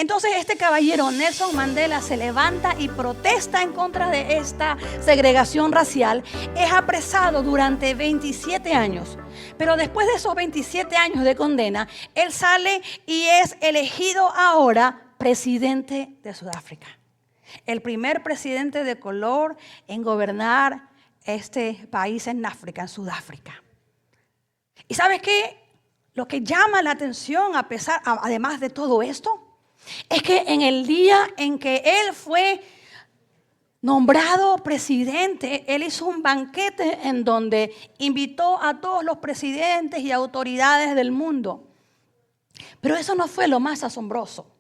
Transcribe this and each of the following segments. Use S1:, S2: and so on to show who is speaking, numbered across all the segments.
S1: Entonces este caballero Nelson Mandela se levanta y protesta en contra de esta segregación racial. Es apresado durante 27 años. Pero después de esos 27 años de condena, él sale y es elegido ahora presidente de Sudáfrica. El primer presidente de color en gobernar este país en África, en Sudáfrica. ¿Y sabes qué? Lo que llama la atención, además de todo esto, es que en el día en que él fue nombrado presidente, él hizo un banquete en donde invitó a todos los presidentes y autoridades del mundo. Pero eso no fue lo más asombroso.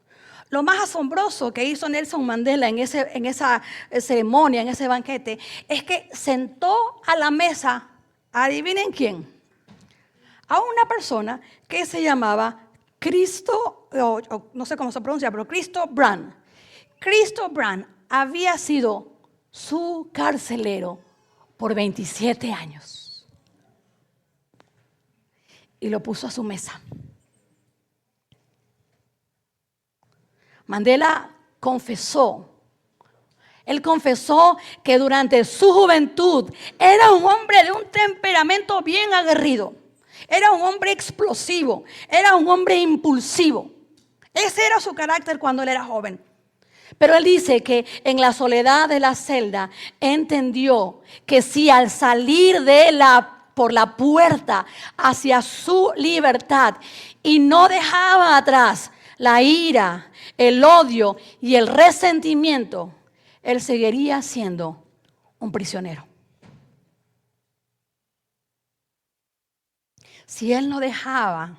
S1: Lo más asombroso que hizo Nelson Mandela en esa ceremonia, en ese banquete, es que sentó a la mesa, adivinen quién, a una persona que se llamaba no sé cómo se pronuncia, pero Christo Brand. Christo Brand había sido su carcelero por 27 años. Y lo puso a su mesa. Mandela confesó. Él confesó que durante su juventud era un hombre de un temperamento bien aguerrido. Era un hombre explosivo, era un hombre impulsivo. Ese era su carácter cuando él era joven. Pero él dice que en la soledad de la celda entendió que si al salir por la puerta hacia su libertad y no dejaba atrás la ira, el odio y el resentimiento, él seguiría siendo un prisionero. Si él no dejaba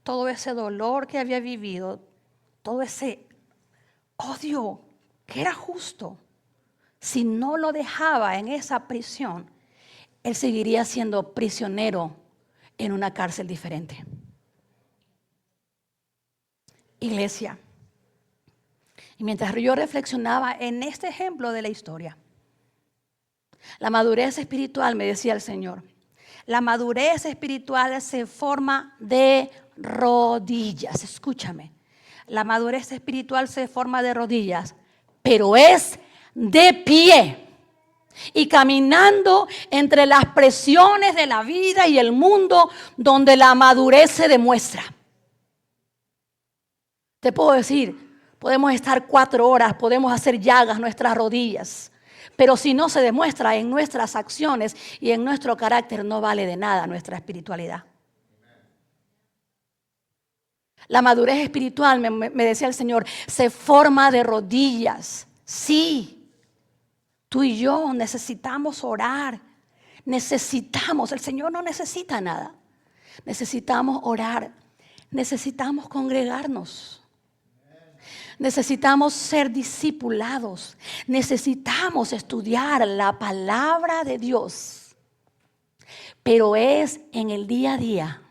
S1: todo ese dolor que había vivido, todo ese odio que era justo, si no lo dejaba en esa prisión, él seguiría siendo prisionero en una cárcel diferente. Iglesia, y mientras yo reflexionaba en este ejemplo de la historia, la madurez espiritual, me decía el Señor, la madurez espiritual se forma de rodillas. Escúchame. La madurez espiritual se forma de rodillas, pero es de pie. Y caminando entre las presiones de la vida y el mundo donde la madurez se demuestra. Te puedo decir, podemos estar 4 horas, podemos hacer llagas nuestras rodillas. Pero si no se demuestra en nuestras acciones y en nuestro carácter, no vale de nada nuestra espiritualidad. La madurez espiritual, me decía el Señor, se forma de rodillas. Sí, tú y yo necesitamos orar. El Señor no necesita nada. Necesitamos orar. Necesitamos congregarnos. Necesitamos ser discipulados. Necesitamos estudiar la palabra de Dios. Pero es en el día a día,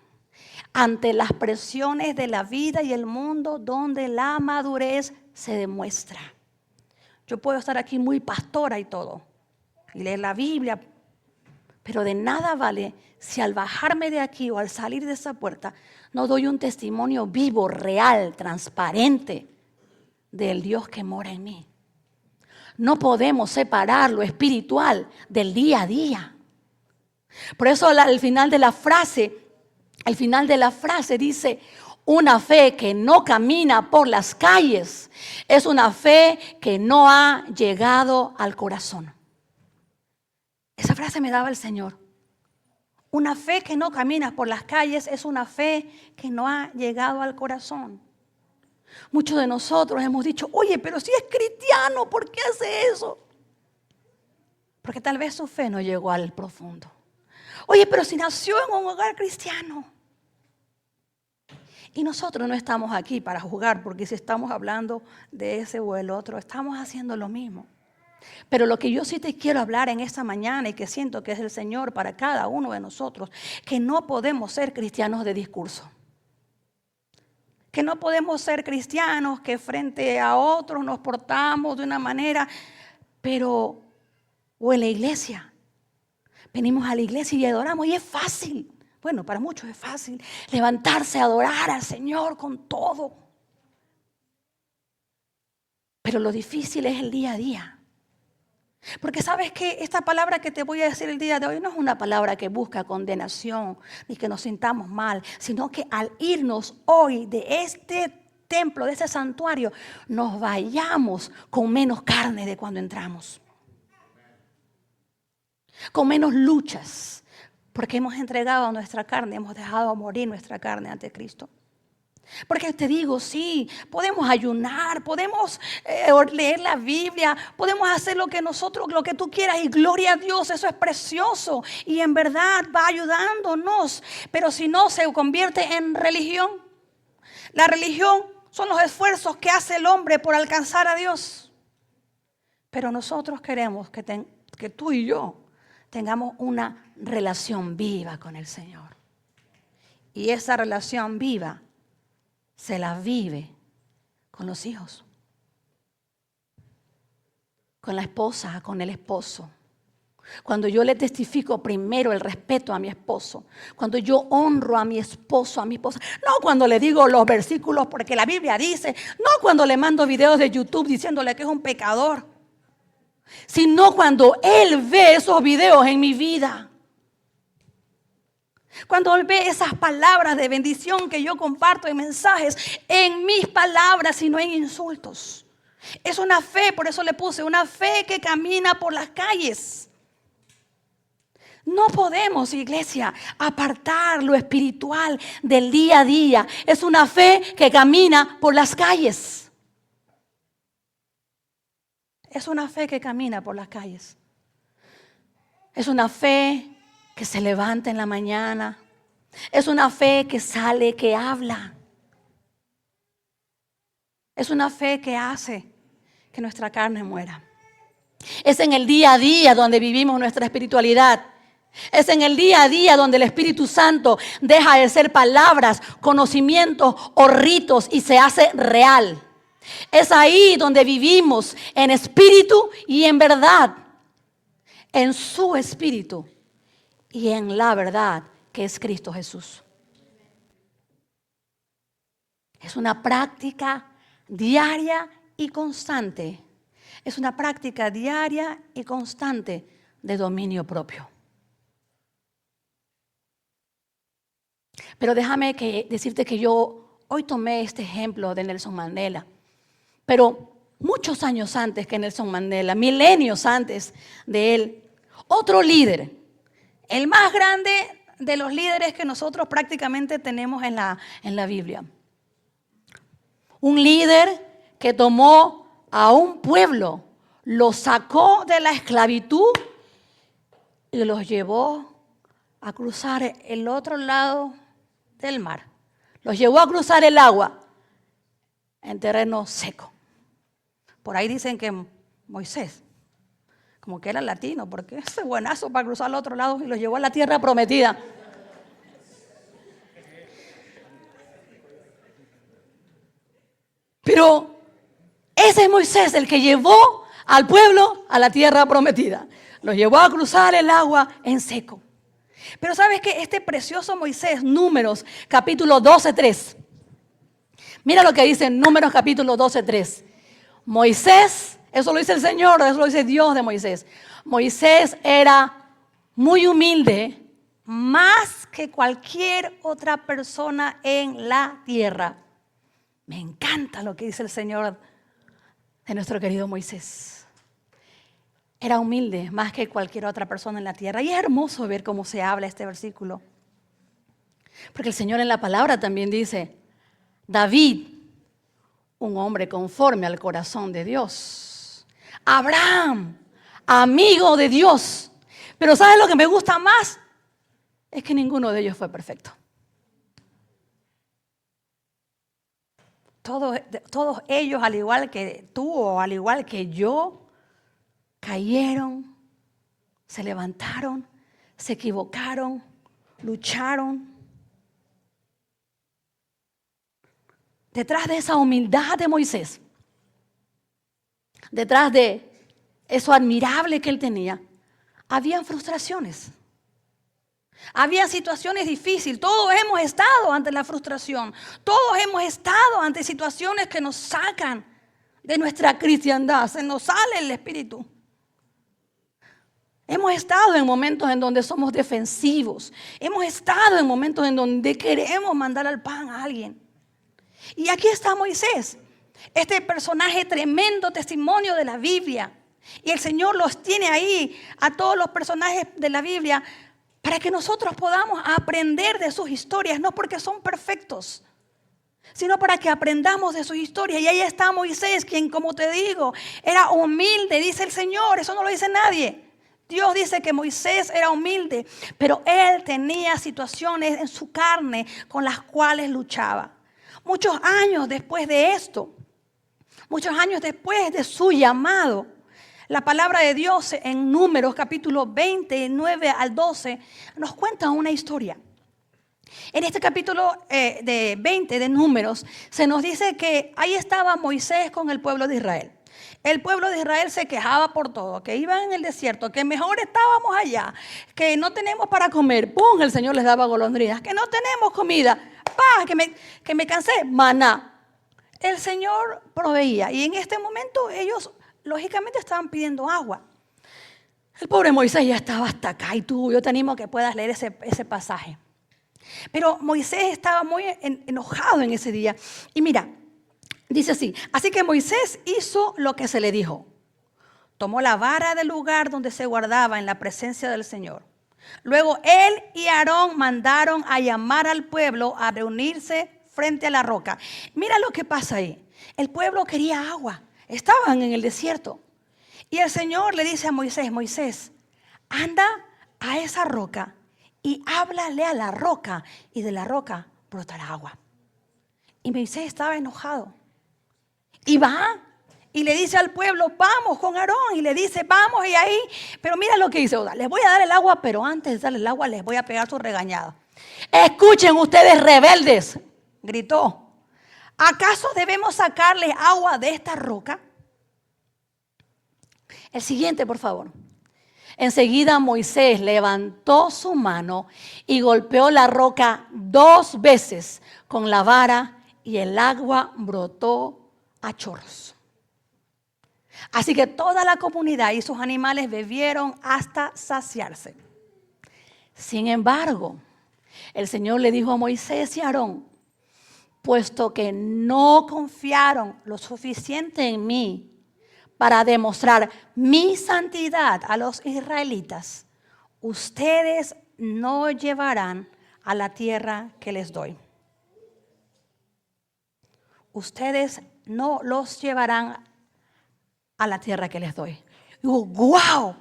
S1: ante las presiones de la vida y el mundo, donde la madurez se demuestra. Yo puedo estar aquí muy pastora y todo, y leer la Biblia, pero de nada vale si al bajarme de aquí o al salir de esa puerta no doy un testimonio vivo, real, transparente del Dios que mora en mí. No podemos separar lo espiritual del día a día. Por eso al final de la frase dice, una fe que no camina por las calles es una fe que no ha llegado al corazón. Esa frase me daba el Señor. Una fe que no camina por las calles es una fe que no ha llegado al corazón. Muchos de nosotros hemos dicho, oye, pero si es cristiano, ¿por qué hace eso? Porque tal vez su fe no llegó al profundo. Oye, pero si nació en un hogar cristiano. Y nosotros no estamos aquí para juzgar, porque si estamos hablando de ese o el otro, estamos haciendo lo mismo. Pero lo que yo sí te quiero hablar en esta mañana y que siento que es el Señor para cada uno de nosotros, que no podemos ser cristianos de discurso. Que no podemos ser cristianos que frente a otros nos portamos de una manera, pero o en la iglesia. Venimos a la iglesia y adoramos y es fácil. Bueno, para muchos es fácil levantarse a adorar al Señor con todo. Pero lo difícil es el día a día. Porque sabes que esta palabra que te voy a decir el día de hoy no es una palabra que busca condenación ni que nos sintamos mal, sino que al irnos hoy de este templo, de este santuario, nos vayamos con menos carne de cuando entramos. Con menos luchas, porque hemos entregado nuestra carne, hemos dejado morir nuestra carne ante Cristo. Porque te digo, sí, podemos ayunar, podemos leer la Biblia, podemos hacer lo que tú quieras y gloria a Dios, eso es precioso y en verdad va ayudándonos. Pero si no, se convierte en religión. La religión son los esfuerzos que hace el hombre por alcanzar a Dios. Pero nosotros queremos que tú y yo tengamos una relación viva con el Señor. Y esa relación viva se la vive con los hijos, con la esposa, con el esposo. Cuando yo le testifico primero el respeto a mi esposo, cuando yo honro a mi esposo, a mi esposa, no cuando le digo los versículos porque la Biblia dice, no cuando le mando videos de YouTube diciéndole que es un pecador, sino cuando él ve esos videos en mi vida. Cuando él ve esas palabras de bendición que yo comparto en mensajes, en mis palabras y no en insultos. Es una fe, por eso le puse, una fe que camina por las calles. No podemos, iglesia, apartar lo espiritual del día a día. Es una fe que camina por las calles. Es una fe que camina por las calles. Es una fe que se levanta en la mañana. Es una fe que sale, que habla. Es una fe que hace que nuestra carne muera. Es en el día a día donde vivimos nuestra espiritualidad. Es en el día a día donde el Espíritu Santo deja de ser palabras, conocimientos o ritos y se hace real. Es ahí donde vivimos en espíritu y en verdad. En su espíritu y en la verdad que es Cristo Jesús. Es una práctica diaria y constante. Es una práctica diaria y constante de dominio propio. Pero déjame decirte que yo hoy tomé este ejemplo de Nelson Mandela. Pero muchos años antes que Nelson Mandela, milenios antes de él, otro líder, el más grande de los líderes que nosotros prácticamente tenemos en la Biblia. Un líder que tomó a un pueblo, lo sacó de la esclavitud y los llevó a cruzar el otro lado del mar. Los llevó a cruzar el agua en terreno seco. Por ahí dicen que Moisés, como que era latino, porque ese buenazo para cruzar al otro lado y los llevó a la tierra prometida. Pero ese es Moisés el que llevó al pueblo a la tierra prometida. Los llevó a cruzar el agua en seco. Pero ¿sabes qué? Este precioso Moisés, Números capítulo 12:3. Mira lo que dice en Números capítulo 12:3. Moisés, eso lo dice el Señor, eso lo dice Dios de Moisés. Moisés era muy humilde, más que cualquier otra persona en la tierra. Me encanta lo que dice el Señor de nuestro querido Moisés. Era humilde más que cualquier otra persona en la tierra. Y es hermoso ver cómo se habla este versículo. Porque el Señor en la palabra también dice, David, un hombre conforme al corazón de Dios. Abraham, amigo de Dios. Pero ¿sabes lo que me gusta más? Es que ninguno de ellos fue perfecto. Todos ellos, al igual que tú o al igual que yo, cayeron, se levantaron, se equivocaron, lucharon. Detrás de esa humildad de Moisés, detrás de eso admirable que él tenía, habían frustraciones. Había situaciones difíciles. Todos hemos estado ante la frustración. Todos hemos estado ante situaciones que nos sacan de nuestra cristiandad, se nos sale el espíritu. Hemos estado en momentos en donde somos defensivos. Hemos estado en momentos en donde queremos mandar al pan a alguien. Y aquí está Moisés, este personaje tremendo testimonio de la Biblia. Y el Señor los tiene ahí, a todos los personajes de la Biblia, para que nosotros podamos aprender de sus historias, no porque son perfectos, sino para que aprendamos de sus historias. Y ahí está Moisés, quien, como te digo, era humilde, dice el Señor, eso no lo dice nadie. Dios dice que Moisés era humilde, pero él tenía situaciones en su carne con las cuales luchaba. Muchos años después de esto, muchos años después de su llamado, la palabra de Dios en Números capítulo 20, 9 al 12, nos cuenta una historia. En este capítulo de 20 de Números se nos dice que ahí estaba Moisés con el pueblo de Israel. El pueblo de Israel se quejaba por todo, que iban en el desierto, que mejor estábamos allá, que no tenemos para comer. ¡Pum! El Señor les daba golondrinas. Que no tenemos comida. ¡Pah! Que me cansé. Maná. El Señor proveía. Y en este momento ellos, lógicamente, estaban pidiendo agua. El pobre Moisés ya estaba hasta acá. Y yo te animo a que puedas leer ese pasaje. Pero Moisés estaba muy enojado en ese día. Y mira, dice así: así que Moisés hizo lo que se le dijo. Tomó la vara del lugar donde se guardaba en la presencia del Señor. Luego él y Aarón mandaron a llamar al pueblo a reunirse frente a la roca. Mira lo que pasa ahí. El pueblo quería agua. Estaban en el desierto. Y el Señor le dice a Moisés: Moisés, anda a esa roca y háblale a la roca, y de la roca brotará agua. Y Moisés estaba enojado. Y va y le dice al pueblo: vamos con Aarón. Y le dice: vamos. Y ahí, pero mira lo que dice: les voy a dar el agua, pero antes de darle el agua les voy a pegar su regañada. Escuchen ustedes, rebeldes, gritó: ¿acaso debemos sacarle agua de esta roca? El siguiente, por favor. Enseguida Moisés levantó su mano y golpeó la roca 2 veces con la vara, y el agua brotó a chorros. Así que toda la comunidad y sus animales bebieron hasta saciarse. Sin embargo, el Señor le dijo a Moisés y a Aarón: puesto que no confiaron lo suficiente en mí para demostrar mi santidad a los israelitas, ustedes no llevarán a la tierra que les doy. Ustedes no los llevarán a la tierra que les doy. Digo, ¡wow!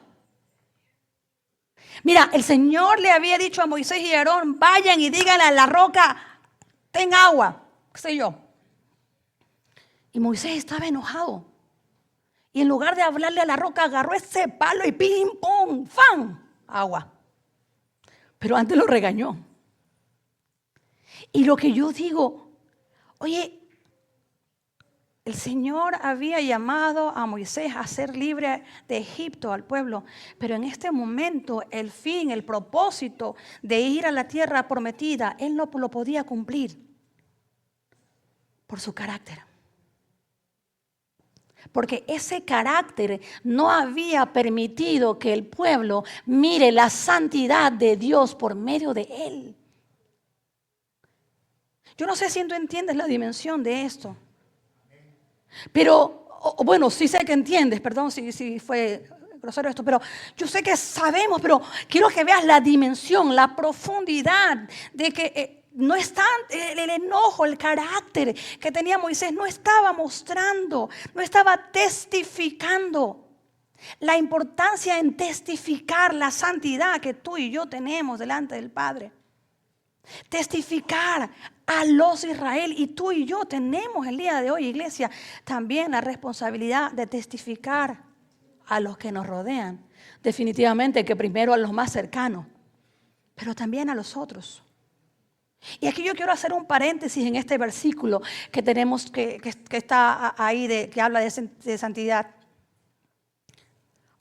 S1: Mira, el Señor le había dicho a Moisés y a Aarón: vayan y díganle a la roca, ten agua, qué sé yo. Y Moisés estaba enojado. Y en lugar de hablarle a la roca, agarró ese palo y pim, pum, ¡fam! Agua. Pero antes lo regañó. Y lo que yo digo, oye, el Señor había llamado a Moisés a ser libre de Egipto al pueblo, pero en este momento el fin, el propósito de ir a la tierra prometida, él no lo podía cumplir por su carácter. Porque ese carácter no había permitido que el pueblo mire la santidad de Dios por medio de él. Yo no sé si tú entiendes la dimensión de esto. Pero, bueno, sí sé que entiendes, perdón si fue grosero esto, pero yo sé que sabemos, pero quiero que veas la dimensión, la profundidad de que no está el enojo, el carácter que tenía Moisés, no estaba mostrando, no estaba testificando la importancia en testificar la santidad que tú y yo tenemos delante del Padre. Testificar a los Israel, y tú y yo tenemos el día de hoy, iglesia, también la responsabilidad de testificar a los que nos rodean. Definitivamente que primero a los más cercanos, pero también a los otros. Y aquí yo quiero hacer un paréntesis en este versículo que tenemos que está ahí, que habla de santidad.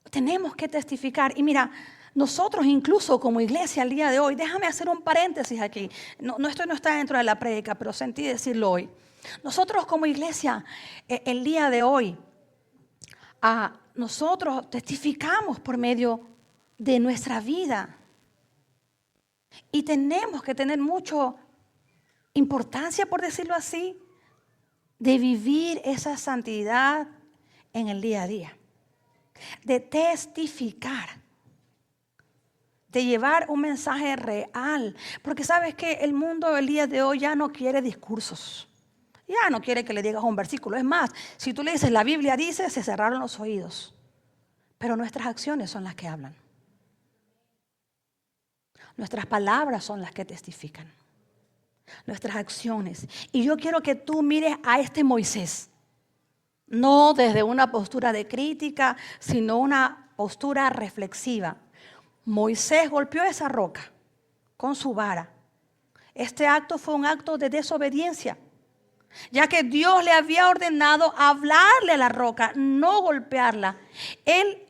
S1: Tenemos que testificar. Y mira, nosotros incluso como iglesia al día de hoy, déjame hacer un paréntesis aquí. Esto no está dentro de la prédica, pero sentí decirlo hoy. Nosotros como iglesia, el día de hoy, nosotros testificamos por medio de nuestra vida. Y tenemos que tener mucha importancia, por decirlo así, de vivir esa santidad en el día a día. De testificar. De llevar un mensaje real. Porque sabes que el mundo el día de hoy ya no quiere discursos. Ya no quiere que le digas un versículo. Es más, si tú le dices la Biblia dice, se cerraron los oídos. Pero nuestras acciones son las que hablan. Nuestras palabras son las que testifican. Nuestras acciones. Y yo quiero que tú mires a este Moisés. No desde una postura de crítica, sino una postura reflexiva. Moisés golpeó esa roca con su vara. Este acto fue un acto de desobediencia, ya que Dios le había ordenado hablarle a la roca, no golpearla. Él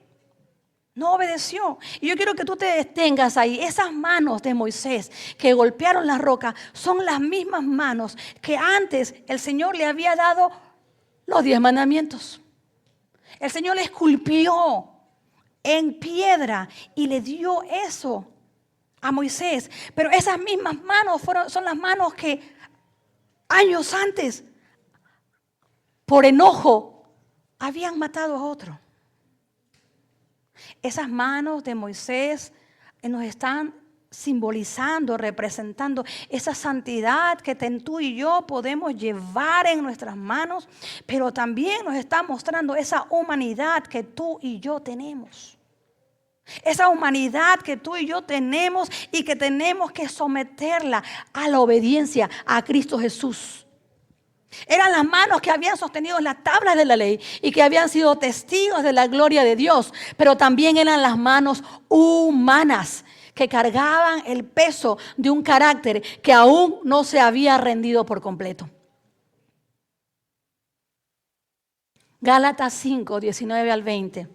S1: no obedeció. Y yo quiero que tú te detengas ahí. Esas manos de Moisés que golpearon la roca son las mismas manos que antes el Señor le había dado los 10 mandamientos. El Señor le esculpió en piedra y le dio eso a Moisés. Pero esas mismas manos son las manos que años antes, por enojo, habían matado a otro. Esas manos de Moisés nos están simbolizando, representando esa santidad que tú y yo podemos llevar en nuestras manos, pero también nos está mostrando esa humanidad que tú y yo tenemos. Esa humanidad que tú y yo tenemos y que tenemos que someterla a la obediencia a Cristo Jesús. Eran las manos que habían sostenido las tablas de la ley y que habían sido testigos de la gloria de Dios, pero también eran las manos humanas que cargaban el peso de un carácter que aún no se había rendido por completo. Gálatas 5, 19 al 20.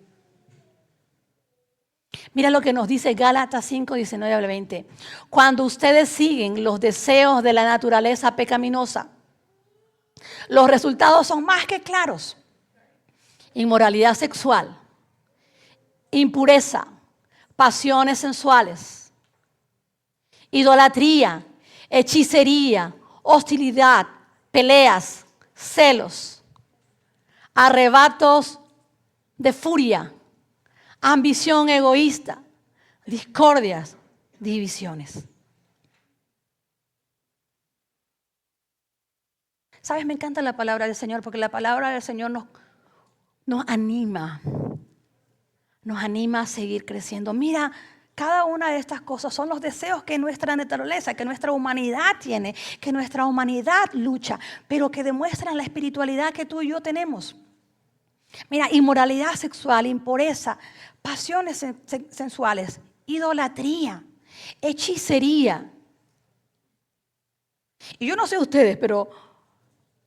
S1: Mira lo que nos dice Gálatas 5, 19 al 20. Cuando ustedes siguen los deseos de la naturaleza pecaminosa, los resultados son más que claros. Inmoralidad sexual, impureza, pasiones sensuales, idolatría, hechicería, hostilidad, peleas, celos, arrebatos de furia, ambición egoísta, discordias, divisiones. ¿Sabes? Me encanta la palabra del Señor porque la palabra del Señor nos anima a seguir creciendo. Mira, cada una de estas cosas son los deseos que nuestra naturaleza, que nuestra humanidad tiene, que nuestra humanidad lucha, pero que demuestran la espiritualidad que tú y yo tenemos. Mira, inmoralidad sexual, impureza, pasiones sensuales, idolatría, hechicería. Y yo no sé ustedes, pero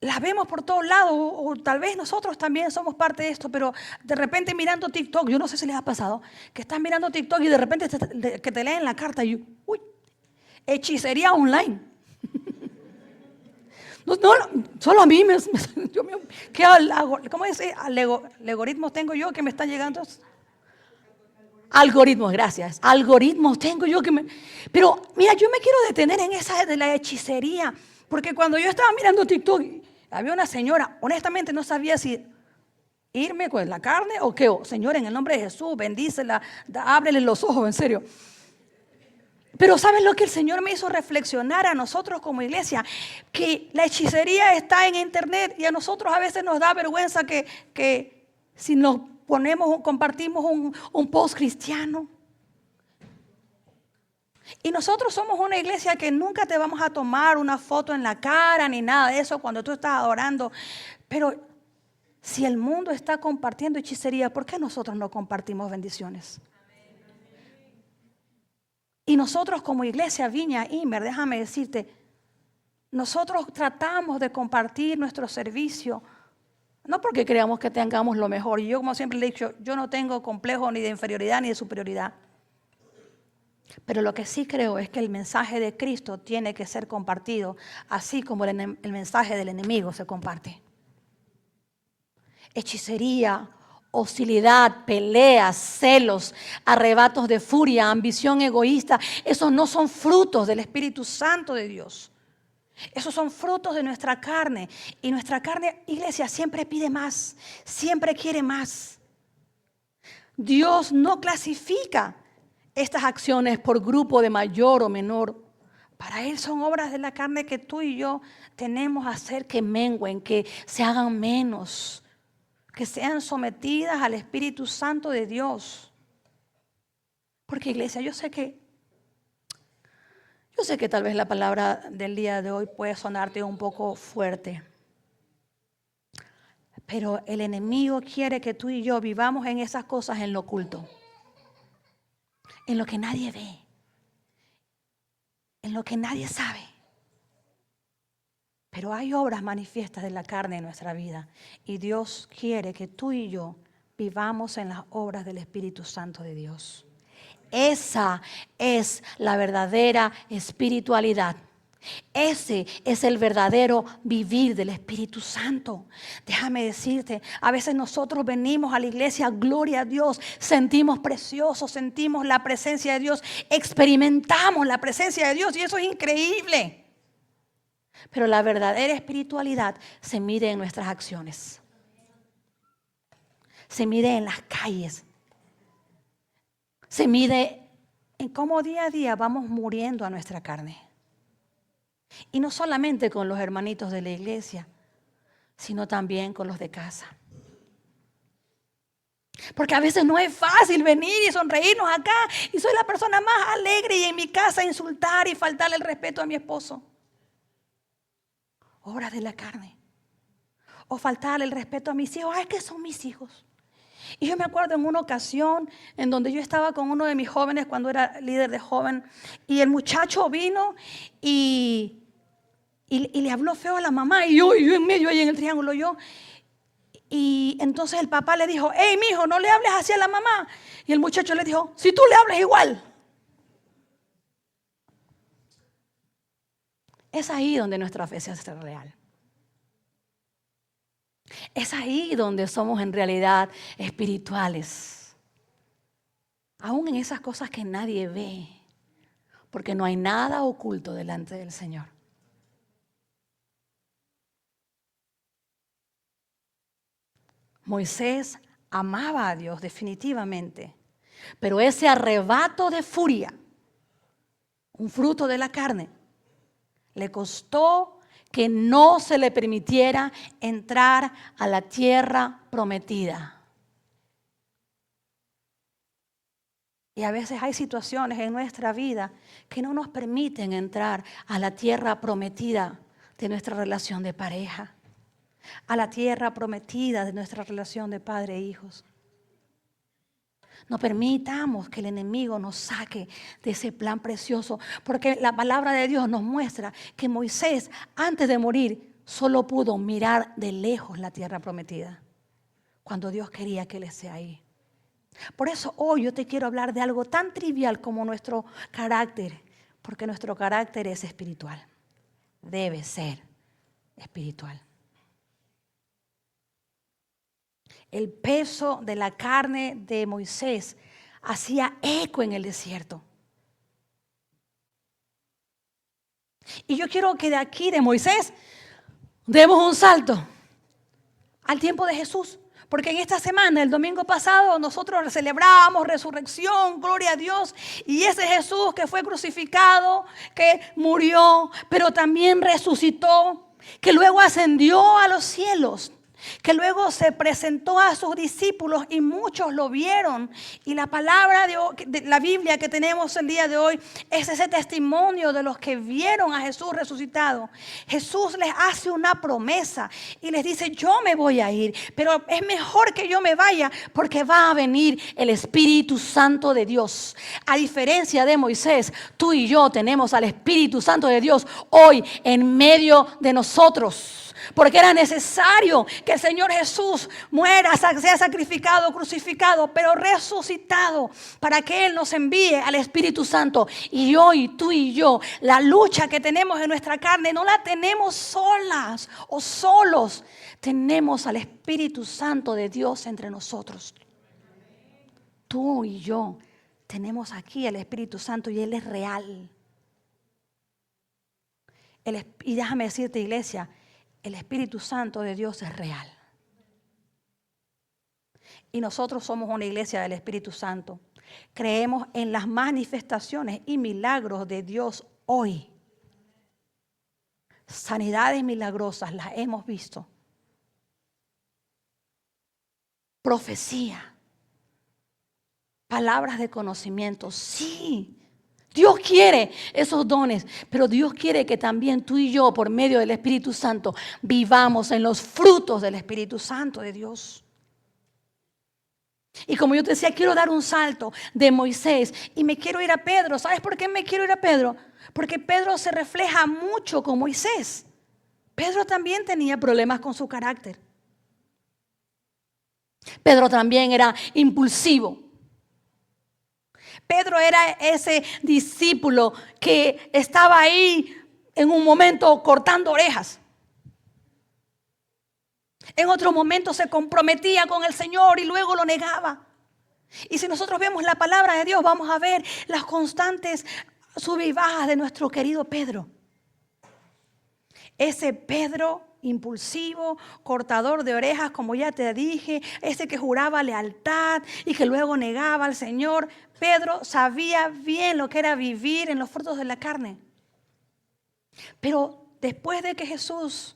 S1: las vemos por todos lados, o tal vez nosotros también somos parte de esto, pero de repente mirando TikTok, yo no sé si les ha pasado, que están mirando TikTok y de repente que te leen la carta y uy, hechicería online. No, solo a mí, ¿cómo dice? Algoritmos tengo yo que me están llegando. Algoritmos, gracias. Algoritmos tengo yo que me... Pero mira, yo me quiero detener en esa de la hechicería, porque cuando yo estaba mirando TikTok, había una señora, honestamente no sabía si irme con la carne o qué. Señor, en el nombre de Jesús, bendícela, ábrele los ojos, en serio. Pero ¿sabes lo que el Señor me hizo reflexionar a nosotros como iglesia? Que la hechicería está en internet y a nosotros a veces nos da vergüenza que si nos compartimos un post cristiano. Y nosotros somos una iglesia que nunca te vamos a tomar una foto en la cara ni nada de eso cuando tú estás adorando. Pero si el mundo está compartiendo hechicería, ¿por qué nosotros no compartimos bendiciones? Y nosotros como iglesia Viña Imer, déjame decirte, nosotros tratamos de compartir nuestro servicio, no porque creamos que tengamos lo mejor. Y yo, como siempre le he dicho, yo no tengo complejo ni de inferioridad ni de superioridad. Pero lo que sí creo es que el mensaje de Cristo tiene que ser compartido, así como el mensaje del enemigo se comparte. Hechicería, hostilidad, peleas, celos, arrebatos de furia, ambición egoísta, esos no son frutos del Espíritu Santo de Dios. Esos son frutos de nuestra carne. Y nuestra carne, iglesia, siempre pide más, siempre quiere más. Dios no clasifica estas acciones por grupo de mayor o menor. Para Él son obras de la carne que tú y yo tenemos a hacer que mengüen, que se hagan menos, que sean sometidas al Espíritu Santo de Dios. Porque, iglesia, yo sé que tal vez la palabra del día de hoy puede sonarte un poco fuerte. Pero el enemigo quiere que tú y yo vivamos en esas cosas en lo oculto, en lo que nadie ve, en lo que nadie sabe. Pero hay obras manifiestas de la carne en nuestra vida. Y Dios quiere que tú y yo vivamos en las obras del Espíritu Santo de Dios. Esa es la verdadera espiritualidad. Ese es el verdadero vivir del Espíritu Santo. Déjame decirte, a veces nosotros venimos a la iglesia, gloria a Dios, sentimos precioso, sentimos la presencia de Dios, experimentamos la presencia de Dios y eso es increíble. Pero la verdadera espiritualidad se mide en nuestras acciones, se mide en las calles, se mide en cómo día a día vamos muriendo a nuestra carne. Y no solamente con los hermanitos de la iglesia, sino también con los de casa. Porque a veces no es fácil venir y sonreírnos acá y soy la persona más alegre y en mi casa insultar y faltarle el respeto a mi esposo. Obras de la carne. O faltarle el respeto a mis hijos. Es que son mis hijos. Y yo me acuerdo en una ocasión en donde yo estaba con uno de mis jóvenes cuando era líder de joven y el muchacho vino y le habló feo a la mamá y yo en medio ahí en el triángulo y entonces el papá le dijo: hey, mijo, no le hables así a la mamá. Y el muchacho le dijo: si tú le hablas igual. Es ahí donde nuestra fe se hace real. Es ahí donde somos en realidad espirituales. Aún en esas cosas que nadie ve, porque no hay nada oculto delante del Señor. Moisés amaba a Dios definitivamente, pero ese arrebato de furia, un fruto de la carne, le costó que no se le permitiera entrar a la tierra prometida. Y a veces hay situaciones en nuestra vida que no nos permiten entrar a la tierra prometida de nuestra relación de pareja, a la tierra prometida de nuestra relación de padre e hijos. No permitamos que el enemigo nos saque de ese plan precioso, porque la palabra de Dios nos muestra que Moisés, antes de morir, solo pudo mirar de lejos la tierra prometida, cuando Dios quería que él esté ahí. Por eso hoy yo te quiero hablar de algo tan trivial como nuestro carácter, porque nuestro carácter es espiritual, debe ser espiritual. El peso de la carne de Moisés hacía eco en el desierto. Y yo quiero que de aquí, de Moisés, demos un salto al tiempo de Jesús. Porque en esta semana, el domingo pasado, nosotros celebrábamos resurrección, gloria a Dios. Y ese Jesús que fue crucificado, que murió, pero también resucitó, que luego ascendió a los cielos, que luego se presentó a sus discípulos y muchos lo vieron. Y la palabra de la Biblia que tenemos el día de hoy es ese testimonio de los que vieron a Jesús resucitado. Jesús les hace una promesa y les dice: yo me voy a ir, pero es mejor que yo me vaya porque va a venir el Espíritu Santo de Dios. A diferencia de Moisés, tú y yo tenemos al Espíritu Santo de Dios hoy en medio de nosotros. Porque era necesario que el Señor Jesús muera, sea sacrificado, crucificado, pero resucitado, para que Él nos envíe al Espíritu Santo. Y hoy tú y yo, la lucha que tenemos en nuestra carne no la tenemos solas o solos. Tenemos al Espíritu Santo de Dios entre nosotros. Tú y yo tenemos aquí al Espíritu Santo y Él es real. Y déjame decirte, iglesia, el Espíritu Santo de Dios es real. Y nosotros somos una iglesia del Espíritu Santo. Creemos en las manifestaciones y milagros de Dios hoy. Sanidades milagrosas las hemos visto. Profecía. Palabras de conocimiento. Sí. Dios quiere esos dones, pero Dios quiere que también tú y yo, por medio del Espíritu Santo, vivamos en los frutos del Espíritu Santo de Dios. Y como yo te decía, quiero dar un salto de Moisés y me quiero ir a Pedro. ¿Sabes por qué me quiero ir a Pedro? Porque Pedro se refleja mucho con Moisés. Pedro también tenía problemas con su carácter. Pedro también era impulsivo. Pedro era ese discípulo que estaba ahí en un momento cortando orejas. En otro momento se comprometía con el Señor y luego lo negaba. Y si nosotros vemos la palabra de Dios, vamos a ver las constantes sube y bajas de nuestro querido Pedro. Ese Pedro impulsivo, cortador de orejas, como ya te dije, ese que juraba lealtad y que luego negaba al Señor. Pedro sabía bien lo que era vivir en los frutos de la carne. Pero después de que Jesús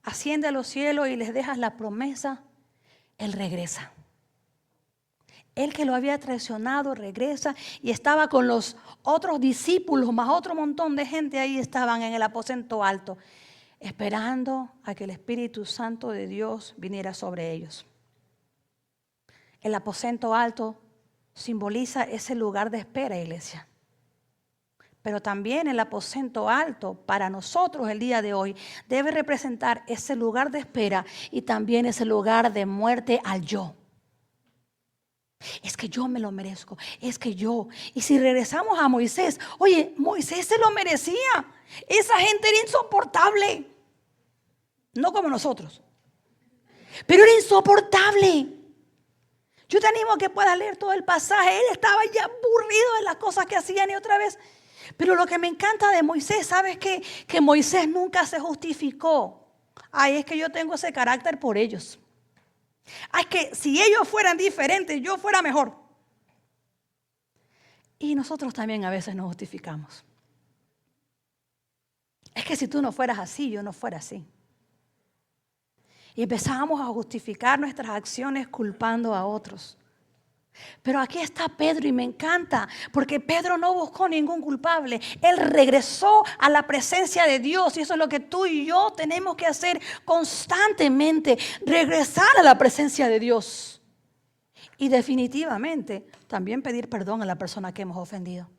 S1: asciende a los cielos y les deja la promesa, Él regresa. Él que lo había traicionado regresa y estaba con los otros discípulos, más otro montón de gente ahí estaban en el aposento alto, esperando a que el Espíritu Santo de Dios viniera sobre ellos. El aposento alto simboliza ese lugar de espera, iglesia. Pero también el aposento alto para nosotros el día de hoy debe representar ese lugar de espera y también ese lugar de muerte al yo. Es que yo me lo merezco, es que yo. Y si regresamos a Moisés, oye, Moisés se lo merecía. Esa gente era insoportable. No como nosotros, pero era insoportable. Yo te animo a que puedas leer todo el pasaje. Él estaba ya aburrido de las cosas que hacían y otra vez. Pero lo que me encanta de Moisés, ¿sabes qué? Que Moisés nunca se justificó. Ay, es que yo tengo ese carácter por ellos. Ay, es que si ellos fueran diferentes, yo fuera mejor. Y nosotros también a veces nos justificamos. Es que si tú no fueras así, yo no fuera así. Y empezamos a justificar nuestras acciones culpando a otros. Pero aquí está Pedro y me encanta porque Pedro no buscó ningún culpable. Él regresó a la presencia de Dios y eso es lo que tú y yo tenemos que hacer constantemente. Regresar a la presencia de Dios. Y definitivamente también pedir perdón a la persona que hemos ofendido.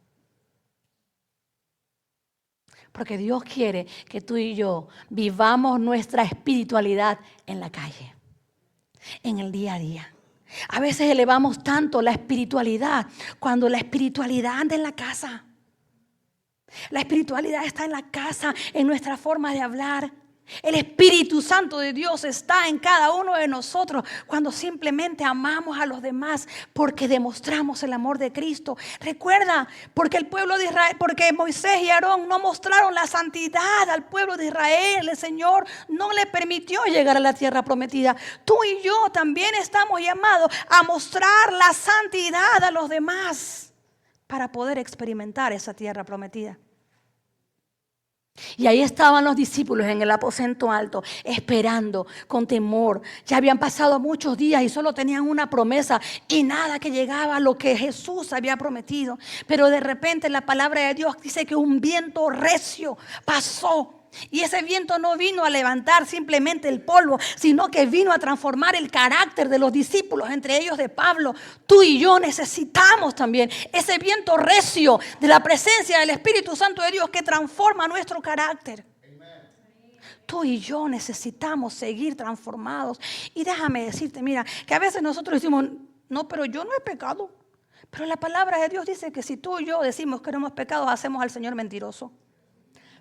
S1: Porque Dios quiere que tú y yo vivamos nuestra espiritualidad en la calle, en el día a día. A veces elevamos tanto la espiritualidad cuando la espiritualidad anda en la casa. La espiritualidad está en la casa, en nuestra forma de hablar. El Espíritu Santo de Dios está en cada uno de nosotros cuando simplemente amamos a los demás porque demostramos el amor de Cristo. Recuerda, porque el pueblo de Israel, porque Moisés y Aarón no mostraron la santidad al pueblo de Israel, el Señor no le permitió llegar a la tierra prometida. Tú y yo también estamos llamados a mostrar la santidad a los demás para poder experimentar esa tierra prometida. Y ahí estaban los discípulos en el aposento alto, esperando con temor. Ya habían pasado muchos días y solo tenían una promesa y nada que llegaba a lo que Jesús había prometido. Pero de repente la palabra de Dios dice que un viento recio pasó. Y ese viento no vino a levantar simplemente el polvo, sino que vino a transformar el carácter de los discípulos, entre ellos de Pablo. Tú y yo necesitamos también ese viento recio de la presencia del Espíritu Santo de Dios que transforma nuestro carácter. tú y yo necesitamos seguir transformados. Y déjame decirte, mira, que a veces nosotros decimos, no, pero yo no he pecado. Pero la palabra de Dios dice que si tú y yo decimos que no hemos pecado, hacemos al Señor mentiroso.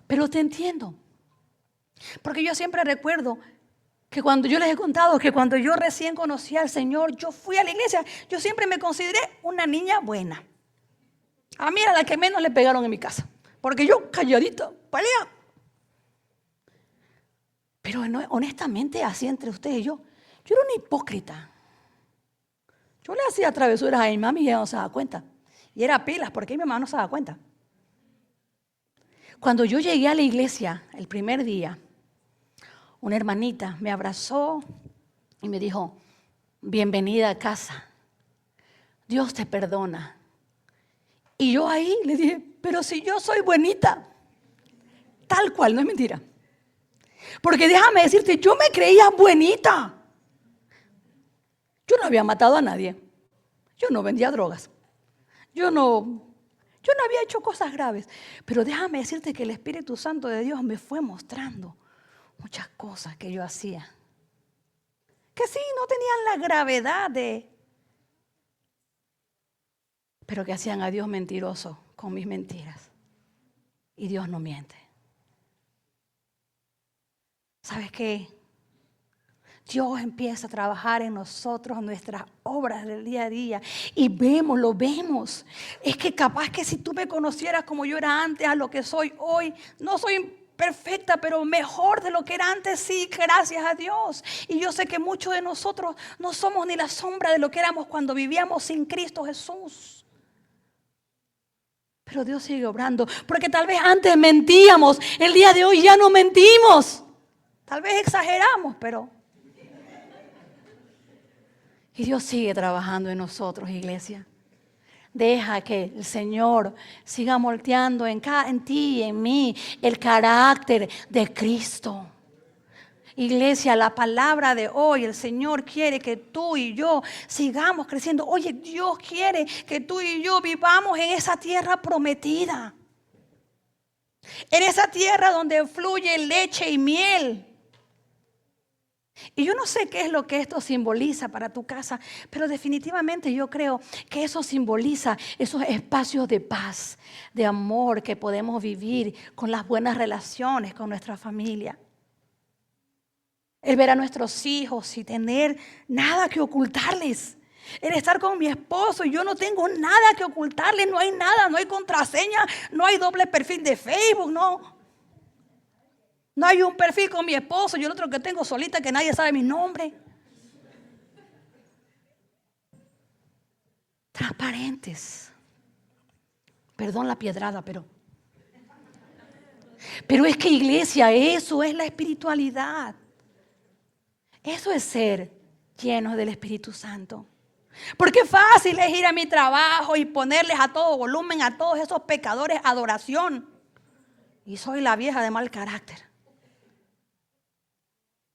S1: Pero te entiendo. Porque yo siempre recuerdo que cuando yo les he contado que cuando yo recién conocí al Señor, yo fui a la iglesia, yo siempre me consideré una niña buena. A mí era la que menos le pegaron en mi casa. Porque yo calladita, pelea. Pero honestamente, así entre ustedes y yo era una hipócrita. Yo le hacía travesuras a mi mami y ella no se daba cuenta. Y era pilas porque mi mamá no se daba cuenta. Cuando yo llegué a la iglesia el primer día, una hermanita me abrazó y me dijo, bienvenida a casa. Dios te perdona. Y yo ahí le dije, pero si yo soy buenita. Tal cual, no es mentira. Porque déjame decirte, yo me creía buenita. Yo no había matado a nadie. Yo no vendía drogas. Yo no había hecho cosas graves. Pero déjame decirte que el Espíritu Santo de Dios me fue mostrando muchas cosas que yo hacía. Que sí, no tenían la gravedad pero que hacían a Dios mentiroso con mis mentiras. Y Dios no miente. ¿Sabes qué? Dios empieza a trabajar en nosotros, en nuestras obras del día a día. Y lo vemos. Es que capaz que si tú me conocieras como yo era antes a lo que soy hoy, no soy perfecta, pero mejor de lo que era antes, sí, gracias a Dios. Y yo sé que muchos de nosotros no somos ni la sombra de lo que éramos cuando vivíamos sin Cristo Jesús. Pero Dios sigue obrando, porque tal vez antes mentíamos, el día de hoy ya no mentimos. Tal vez exageramos, pero... Y Dios sigue trabajando en nosotros, iglesia. Deja que el Señor siga moldeando en ti y en mí el carácter de Cristo. Iglesia, la palabra de hoy, el Señor quiere que tú y yo sigamos creciendo. Oye, Dios quiere que tú y yo vivamos en esa tierra prometida. En esa tierra donde fluye leche y miel. Y yo no sé qué es lo que esto simboliza para tu casa, pero definitivamente yo creo que eso simboliza esos espacios de paz, de amor que podemos vivir con las buenas relaciones con nuestra familia. El ver a nuestros hijos y tener nada que ocultarles. El estar con mi esposo y yo no tengo nada que ocultarles, no hay nada, no hay contraseña, no hay doble perfil de Facebook, no. No hay un perfil con mi esposo y el otro que tengo solita que nadie sabe mi nombre. Transparentes. Perdón la piedrada, pero es que iglesia, eso es la espiritualidad. Eso es ser llenos del Espíritu Santo. Porque fácil es ir a mi trabajo y ponerles a todo volumen a todos esos pecadores adoración. Y soy la vieja de mal carácter.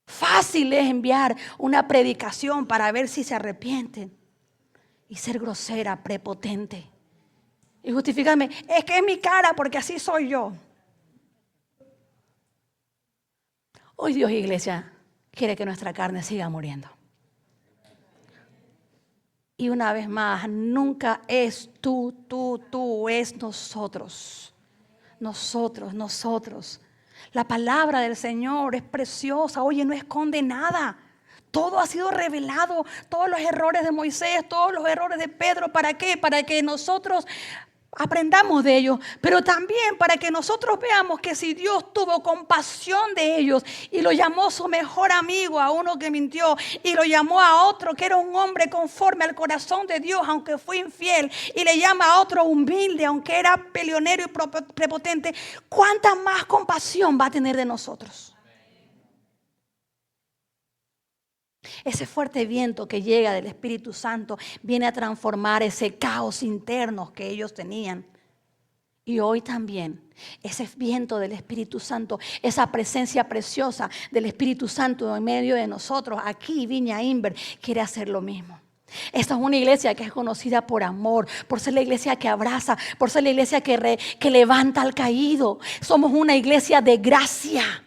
S1: Fácil es enviar una predicación para ver si se arrepienten y ser grosera, prepotente y justificarme. Es que es mi cara porque así soy yo. Hoy Dios, iglesia, quiere que nuestra carne siga muriendo. Y una vez más, nunca es tú, es nosotros. Nosotros. La palabra del Señor es preciosa. Oye, no esconde nada. Todo ha sido revelado. Todos los errores de Moisés, todos los errores de Pedro. ¿Para qué? Para que nosotros aprendamos de ellos. Pero también para que nosotros veamos que si Dios tuvo compasión de ellos y lo llamó su mejor amigo a uno que mintió y lo llamó a otro que era un hombre conforme al corazón de Dios aunque fue infiel y le llama a otro humilde aunque era peleonero y prepotente, ¿cuánta más compasión va a tener de nosotros? Ese fuerte viento que llega del Espíritu Santo viene a transformar ese caos interno que ellos tenían. Y hoy también ese viento del Espíritu Santo, esa presencia preciosa del Espíritu Santo en medio de nosotros, aquí Viña Inver quiere hacer lo mismo. Esta es una iglesia que es conocida por amor, por ser la iglesia que abraza, por ser la iglesia que levanta al caído. Somos una iglesia de gracia.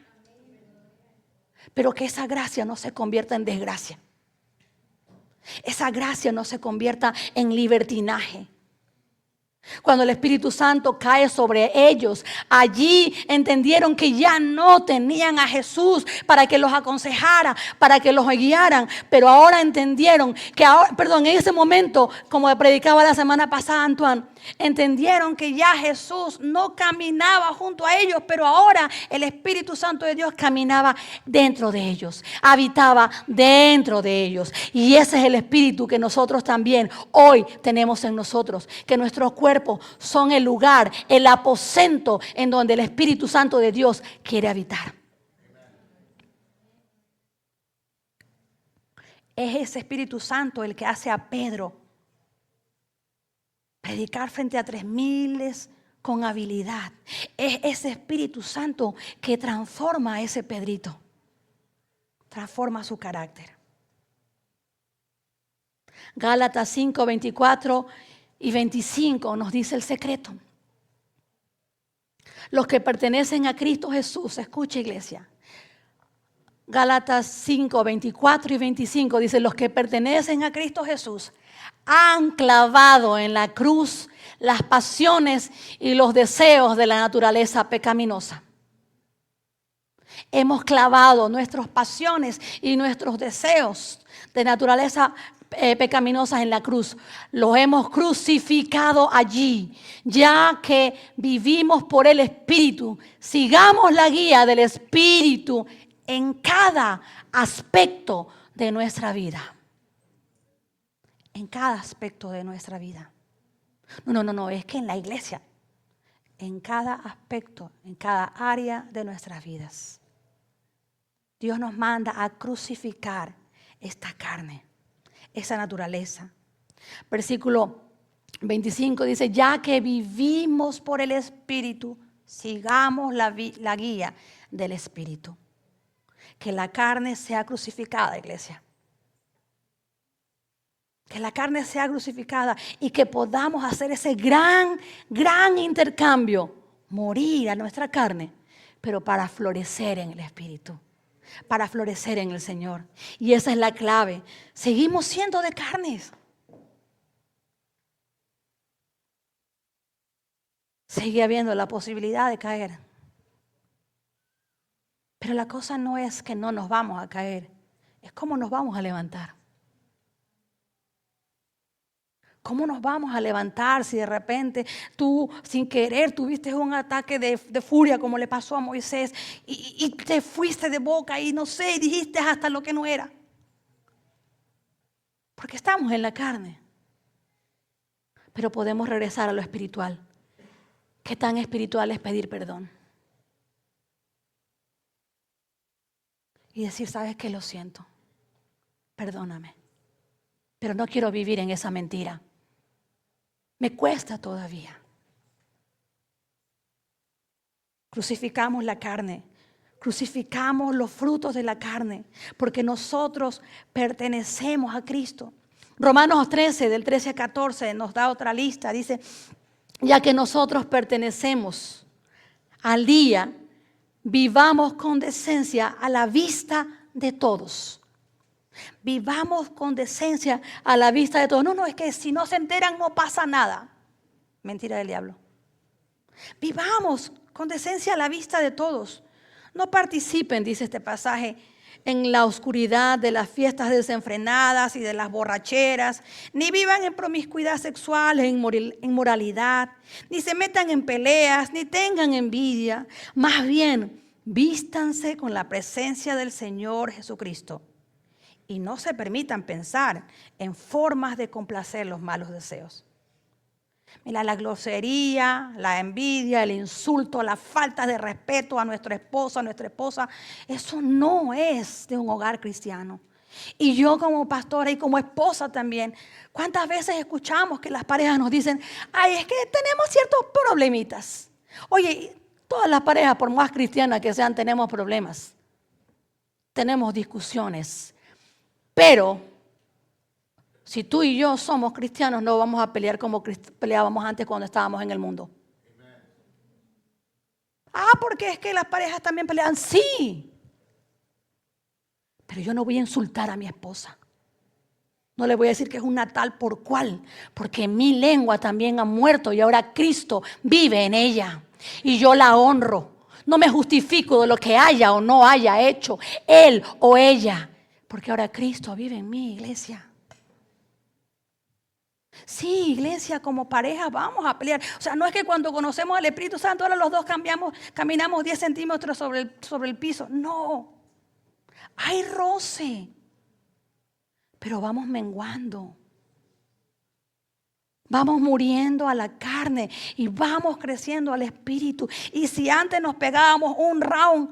S1: pero que esa gracia no se convierta en desgracia. Esa gracia no se convierta en libertinaje. Cuando el Espíritu Santo cae sobre ellos, allí entendieron que ya no tenían a Jesús para que los aconsejara, para que los guiaran, pero ahora entendieron que en ese momento, como predicaba la semana pasada Antoine, entendieron que ya Jesús no caminaba junto a ellos, pero ahora el Espíritu Santo de Dios caminaba dentro de ellos, habitaba dentro de ellos. Y ese es el Espíritu que nosotros también hoy tenemos en nosotros, que nuestros cuerpos son el lugar, el aposento en donde el Espíritu Santo de Dios quiere habitar. Es ese Espíritu Santo el que hace a Pedro predicar frente a 3,000 con habilidad. Es ese Espíritu Santo que transforma a ese Pedrito, transforma su carácter. Gálatas 5, 24 y 25 nos dice el secreto. Los que pertenecen a Cristo Jesús, escucha iglesia. Gálatas 5, 24 y 25 dice: los que pertenecen a Cristo Jesús han clavado en la cruz las pasiones y los deseos de la naturaleza pecaminosa. Hemos clavado nuestras pasiones y nuestros deseos de naturaleza pecaminosas en la cruz. Los hemos crucificado allí, ya que vivimos por el Espíritu. Sigamos la guía del Espíritu en cada aspecto de nuestra vida. En cada aspecto de nuestra vida. No, es que en la iglesia, en cada aspecto, en cada área de nuestras vidas. Dios nos manda a crucificar esta carne, esa naturaleza. Versículo 25 dice: ya que vivimos por el Espíritu, sigamos la guía del Espíritu. Que la carne sea crucificada, iglesia. Que la carne sea crucificada y que podamos hacer ese gran intercambio. Morir a nuestra carne, pero para florecer en el Espíritu. Para florecer en el Señor. Y esa es la clave. Seguimos siendo de carnes. Sigue habiendo la posibilidad de caer. Pero la cosa no es que no nos vamos a caer, es cómo nos vamos a levantar. ¿Cómo nos vamos a levantar si de repente tú sin querer tuviste un ataque de furia como le pasó a Moisés y te fuiste de boca y no sé, dijiste hasta lo que no era? Porque estamos en la carne. Pero podemos regresar a lo espiritual. ¿Qué tan espiritual es pedir perdón? Y decir: ¿sabes qué? Lo siento. Perdóname. Pero no quiero vivir en esa mentira. Me cuesta todavía. Crucificamos la carne. Crucificamos los frutos de la carne. Porque nosotros pertenecemos a Cristo. Romanos 13, del 13 a 14, nos da otra lista. Dice: ya que nosotros pertenecemos al día, vivamos con decencia a la vista de todos. Vivamos con decencia a la vista de todos. No, es que si no se enteran no pasa nada. Mentira del diablo. Vivamos con decencia a la vista de todos. No participen, dice este pasaje, en la oscuridad de las fiestas desenfrenadas y de las borracheras, ni vivan en promiscuidad sexual, en inmoralidad, ni se metan en peleas, ni tengan envidia. Más bien, vístanse con la presencia del Señor Jesucristo y no se permitan pensar en formas de complacer los malos deseos. Mira, la grosería, la envidia, el insulto, la falta de respeto a nuestro esposo, a nuestra esposa, eso no es de un hogar cristiano. Y yo como pastora y como esposa también, ¿cuántas veces escuchamos que las parejas nos dicen: ay, es que tenemos ciertos problemitas? Oye, todas las parejas, por más cristianas que sean, tenemos problemas. Tenemos discusiones. Pero si tú y yo somos cristianos, no vamos a pelear como peleábamos antes cuando estábamos en el mundo. Porque es que las parejas también pelean. Sí. Pero yo no voy a insultar a mi esposa. No le voy a decir que es una tal por cual, porque mi lengua también ha muerto y ahora Cristo vive en ella. Y yo la honro. No me justifico de lo que haya o no haya hecho él o ella, porque ahora Cristo vive en mi iglesia. Sí, iglesia, como pareja vamos a pelear. O sea, no es que cuando conocemos al Espíritu Santo ahora los dos caminamos 10 centímetros sobre el piso. No, hay roce, pero vamos menguando. Vamos muriendo a la carne y vamos creciendo al Espíritu. Y si antes nos pegábamos un round,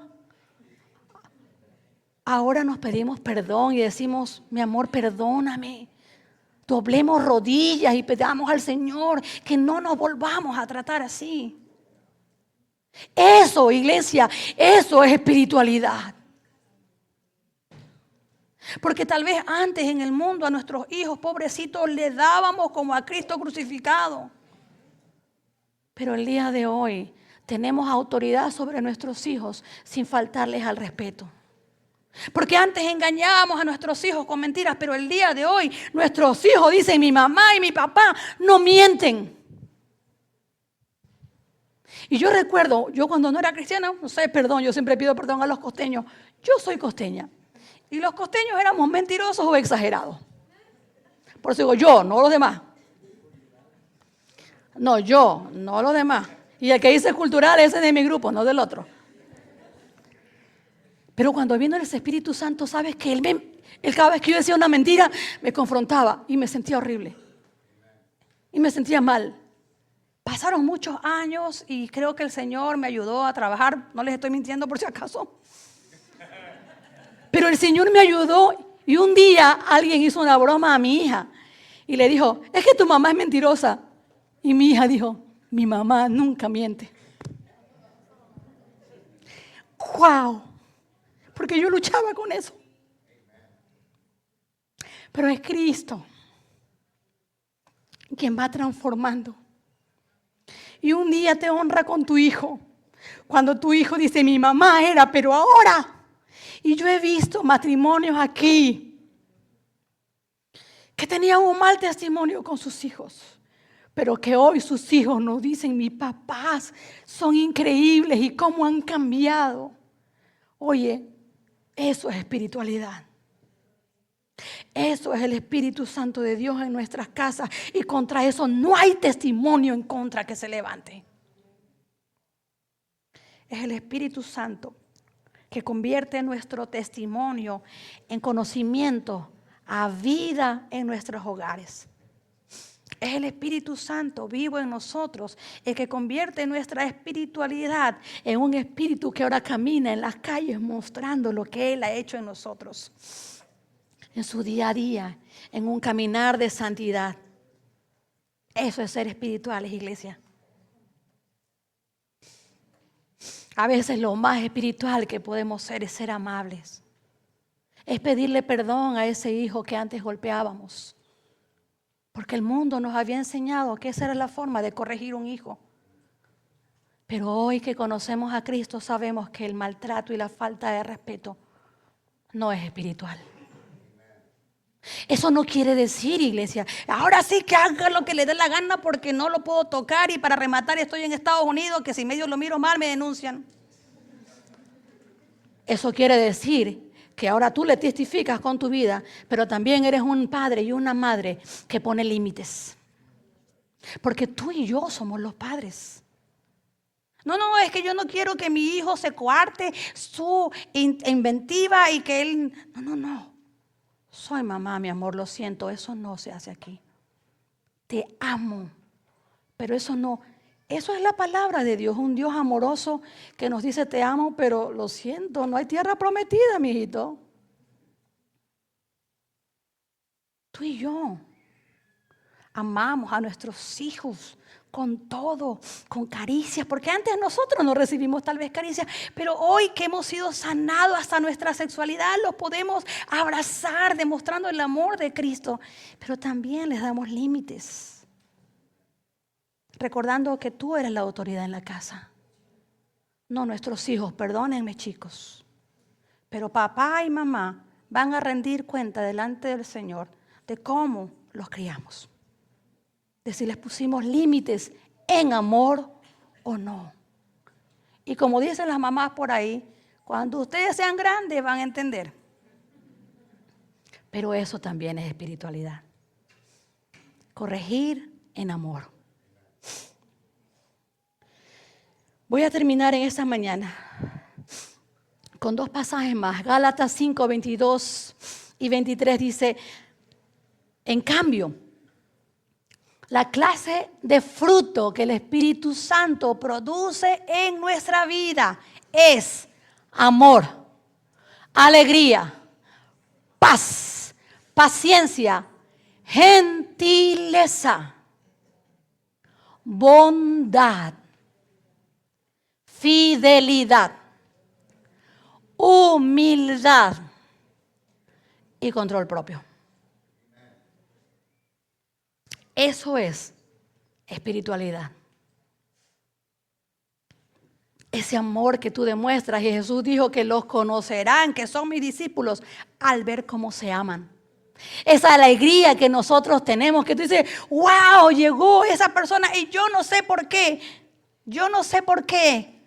S1: ahora nos pedimos perdón y decimos, mi amor, perdóname. Doblemos rodillas y pedamos al Señor que no nos volvamos a tratar así. Eso, iglesia, eso es espiritualidad. Porque tal vez antes en el mundo a nuestros hijos pobrecitos le dábamos como a Cristo crucificado. Pero el día de hoy tenemos autoridad sobre nuestros hijos sin faltarles al respeto. Porque antes engañábamos a nuestros hijos con mentiras, pero el día de hoy nuestros hijos dicen, mi mamá y mi papá no mienten. Y yo recuerdo, yo cuando no era cristiana, no sé, perdón, yo siempre pido perdón a los costeños. Yo soy costeña. Y los costeños éramos mentirosos o exagerados. Por eso digo yo, no los demás. No, yo, no los demás. Y el que dice cultural, ese es de mi grupo, no del otro. Pero cuando vino el Espíritu Santo, ¿sabes que él cada vez que yo decía una mentira, me confrontaba y me sentía horrible? Y me sentía mal. Pasaron muchos años y creo que el Señor me ayudó a trabajar. No les estoy mintiendo por si acaso. Pero el Señor me ayudó y un día alguien hizo una broma a mi hija y le dijo, es que tu mamá es mentirosa. Y mi hija dijo, mi mamá nunca miente. ¡Wow! Porque yo luchaba con eso. Pero es Cristo quien va transformando. Y un día te honra con tu hijo. Cuando tu hijo dice, mi mamá era, pero ahora. Y yo he visto matrimonios aquí que tenían un mal testimonio con sus hijos. Pero que hoy sus hijos nos dicen, mis papás son increíbles y cómo han cambiado. Oye, eso es espiritualidad. Eso es el Espíritu Santo de Dios en nuestras casas. Y contra eso no hay testimonio en contra que se levante. Es el Espíritu Santo que convierte nuestro testimonio en conocimiento a vida en nuestros hogares. Es el Espíritu Santo vivo en nosotros el que convierte nuestra espiritualidad en un espíritu que ahora camina en las calles mostrando lo que Él ha hecho en nosotros. En su día a día, en un caminar de santidad. Eso es ser espirituales, iglesia. A veces lo más espiritual que podemos ser es ser amables. Es pedirle perdón a ese hijo que antes golpeábamos. Porque el mundo nos había enseñado que esa era la forma de corregir un hijo. Pero hoy que conocemos a Cristo sabemos que el maltrato y la falta de respeto no es espiritual. Eso no quiere decir, iglesia, ahora sí que haga lo que le dé la gana porque no lo puedo tocar y para rematar estoy en Estados Unidos que si medio lo miro mal me denuncian. Eso quiere decir que ahora tú le testificas con tu vida, pero también eres un padre y una madre que pone límites. Porque tú y yo somos los padres. No, es que yo no quiero que mi hijo se coarte su inventiva y que él... No. Soy mamá, mi amor, lo siento, eso no se hace aquí. Te amo, pero eso no, eso es la palabra de Dios, un Dios amoroso que nos dice te amo, pero lo siento, no hay tierra prometida, mi hijito. Tú y yo amamos a nuestros hijos con todo, con caricias, porque antes nosotros no recibimos tal vez caricias, pero hoy que hemos sido sanados hasta nuestra sexualidad, los podemos abrazar demostrando el amor de Cristo, pero también les damos límites, recordando que tú eres la autoridad en la casa, no nuestros hijos, perdónenme chicos, pero papá y mamá van a rendir cuenta delante del Señor de cómo los criamos. De si les pusimos límites en amor o no. Y como dicen las mamás por ahí, cuando ustedes sean grandes van a entender. Pero eso también es espiritualidad. Corregir en amor. Voy a terminar en esta mañana con 2 pasajes más. Gálatas 5, 22 y 23 dice, en cambio, la clase de fruto que el Espíritu Santo produce en nuestra vida es amor, alegría, paz, paciencia, gentileza, bondad, fidelidad, humildad y control propio. Eso es espiritualidad. Ese amor que tú demuestras, y Jesús dijo que los conocerán, que son mis discípulos, al ver cómo se aman. Esa alegría que nosotros tenemos, que tú dices, wow, llegó esa persona y yo no sé por qué. Yo no sé por qué.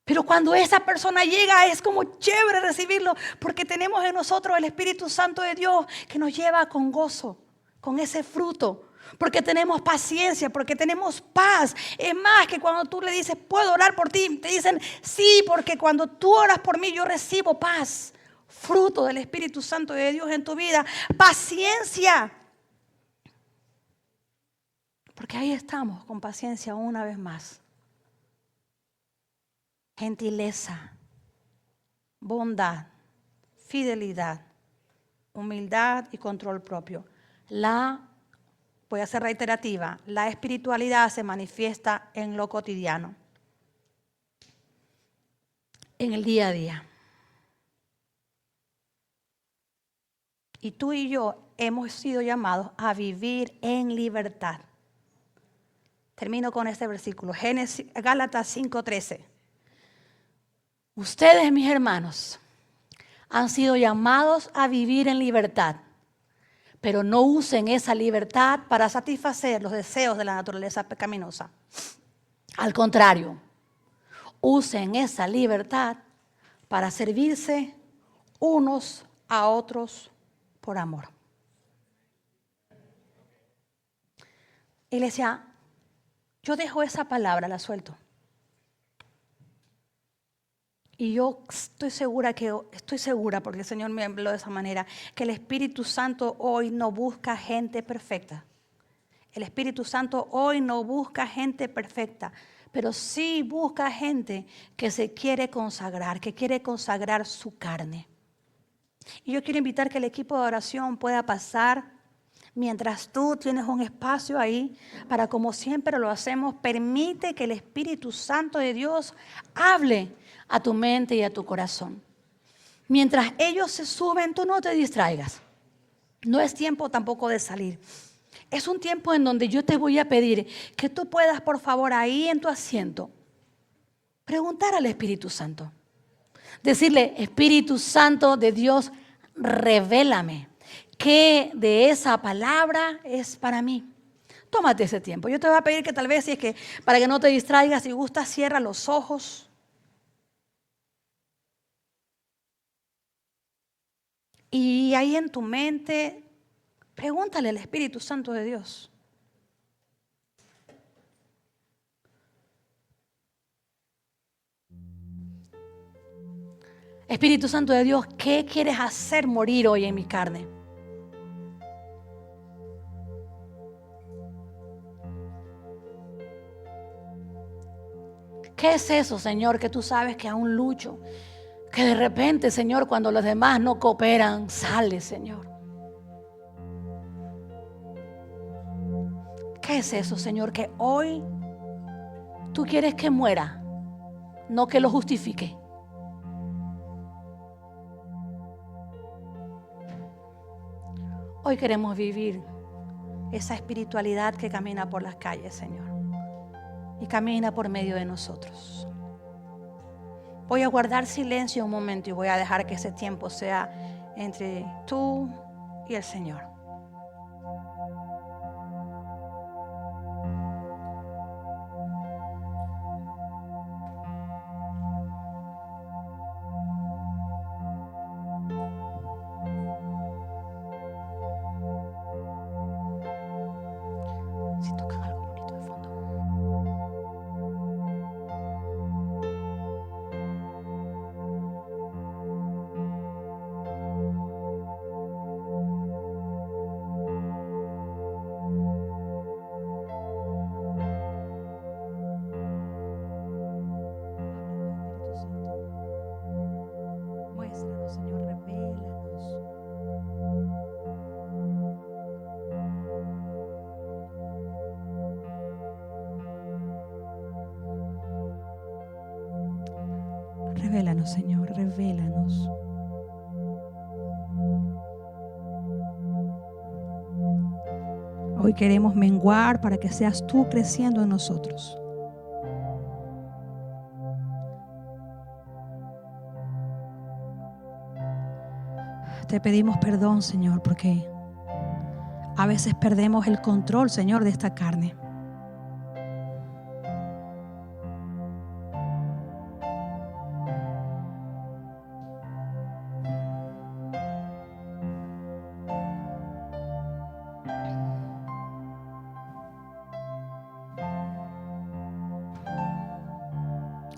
S1: Pero cuando esa persona llega es como chévere recibirlo, porque tenemos en nosotros el Espíritu Santo de Dios que nos lleva con gozo, con ese fruto. Porque tenemos paciencia, porque tenemos paz. Es más, que cuando tú le dices, puedo orar por ti, te dicen, sí, porque cuando tú oras por mí, yo recibo paz. Fruto del Espíritu Santo de Dios en tu vida. Paciencia. Porque ahí estamos con paciencia una vez más. Gentileza, bondad, fidelidad, humildad y control propio. Voy a ser reiterativa, la espiritualidad se manifiesta en lo cotidiano, en el día a día. Y tú y yo hemos sido llamados a vivir en libertad. Termino con este versículo, Gálatas 5:13. Ustedes, mis hermanos, han sido llamados a vivir en libertad, pero no usen esa libertad para satisfacer los deseos de la naturaleza pecaminosa. Al contrario, usen esa libertad para servirse unos a otros por amor. Iglesia, yo dejo esa palabra, la suelto. Y yo estoy segura, porque el Señor me habló de esa manera, que el Espíritu Santo hoy no busca gente perfecta. El Espíritu Santo hoy no busca gente perfecta, pero sí busca gente que se quiere consagrar, que quiere consagrar su carne. Y yo quiero invitar que el equipo de oración pueda pasar mientras tú tienes un espacio ahí para, como siempre lo hacemos, permite que el Espíritu Santo de Dios hable a tu mente y a tu corazón. Mientras ellos se suben, tú no te distraigas. No es tiempo tampoco de salir. Es un tiempo en donde yo te voy a pedir que tú puedas, por favor, ahí en tu asiento, preguntar al Espíritu Santo. Decirle, Espíritu Santo de Dios, revélame qué de esa palabra es para mí. Tómate ese tiempo. Yo te voy a pedir que tal vez, si es que para que no te distraigas, si gustas, cierra los ojos. Y ahí en tu mente, pregúntale al Espíritu Santo de Dios. Espíritu Santo de Dios, ¿qué quieres hacer morir hoy en mi carne? ¿Qué es eso, Señor, que tú sabes que aún lucho? Que de repente, Señor, cuando los demás no cooperan, sale, Señor. ¿Qué es eso, Señor, que hoy tú quieres que muera, no que lo justifique? Hoy queremos vivir esa espiritualidad que camina por las calles, Señor, y camina por medio de nosotros. Voy a guardar silencio un momento y voy a dejar que ese tiempo sea entre tú y el Señor. Si tocan algo bonito de fondo. Muéstranos, Señor, revélanos. Revélanos, Señor, revélanos. Hoy queremos menguar para que seas tú creciendo en nosotros. Te pedimos perdón, Señor, porque a veces perdemos el control, Señor, de esta carne.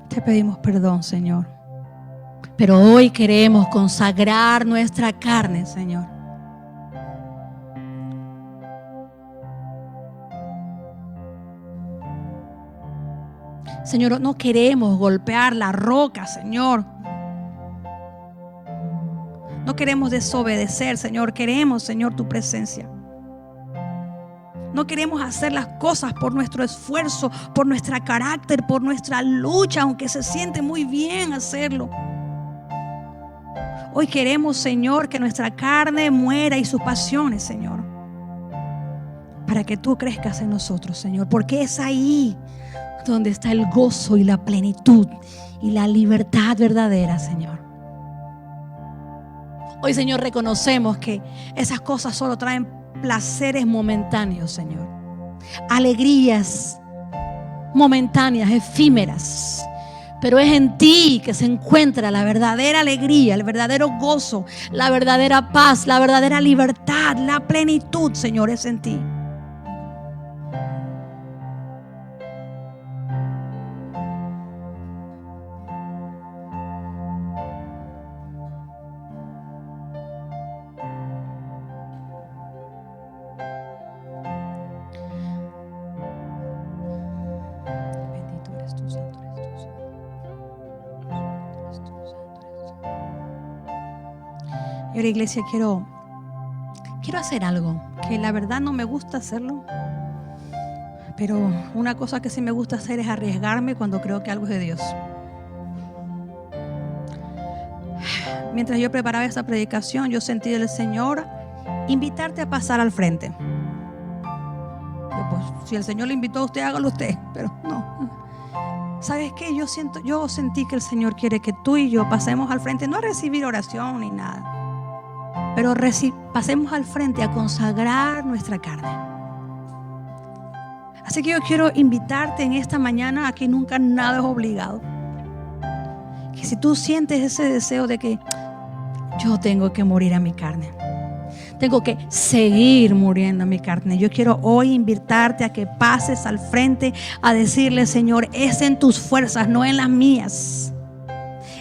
S1: Te pedimos perdón, Señor. Pero hoy queremos consagrar nuestra carne, Señor. Señor, no queremos golpear la roca, Señor. No queremos desobedecer, Señor. Queremos, Señor, tu presencia. No queremos hacer las cosas por nuestro esfuerzo, por nuestro carácter, por nuestra lucha, aunque se siente muy bien hacerlo. Hoy queremos, Señor, que nuestra carne muera y sus pasiones, Señor, para que tú crezcas en nosotros, Señor, porque es ahí donde está el gozo y la plenitud y la libertad verdadera, Señor. Hoy, Señor, reconocemos que esas cosas solo traen placeres momentáneos, Señor, alegrías momentáneas, efímeras. Pero es en ti que se encuentra la verdadera alegría, el verdadero gozo, la verdadera paz, la verdadera libertad, la plenitud, Señor, es en ti. Bendito eres tú, santo eres tú, Y ahora, iglesia, quiero hacer algo que la verdad no me gusta hacerlo, pero una cosa que sí me gusta hacer es arriesgarme cuando creo que algo es de Dios. Mientras yo preparaba esta predicación, yo sentí del Señor invitarte a pasar al frente. Pues, si el Señor le invitó a usted, hágalo usted, pero no. ¿Sabes qué? Yo sentí que el Señor quiere que tú y yo pasemos al frente, no a recibir oración ni nada, pero pasemos al frente a consagrar nuestra carne. Así que yo quiero invitarte en esta mañana a que nunca nada es obligado. Que si tú sientes ese deseo de que yo tengo que morir a mi carne, tengo que seguir muriendo a mi carne, yo quiero hoy invitarte a que pases al frente a decirle: Señor, es en tus fuerzas, no en las mías.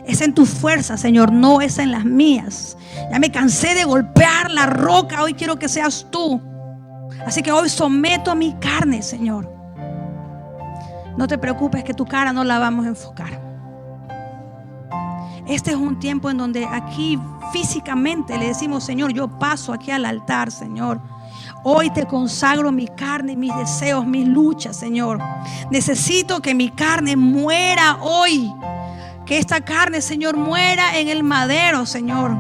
S1: Es en tus fuerzas, Señor, no es en las mías. Ya me cansé de golpear la roca, hoy quiero que seas tú. Así que hoy someto a mi carne, Señor. No te preocupes que tu cara no la vamos a enfocar. Este es un tiempo en donde aquí físicamente le decimos: Señor, yo paso aquí al altar, Señor. Hoy te consagro mi carne, mis deseos, mis luchas, Señor. Necesito que mi carne muera hoy. Que esta carne, Señor, muera en el madero, Señor.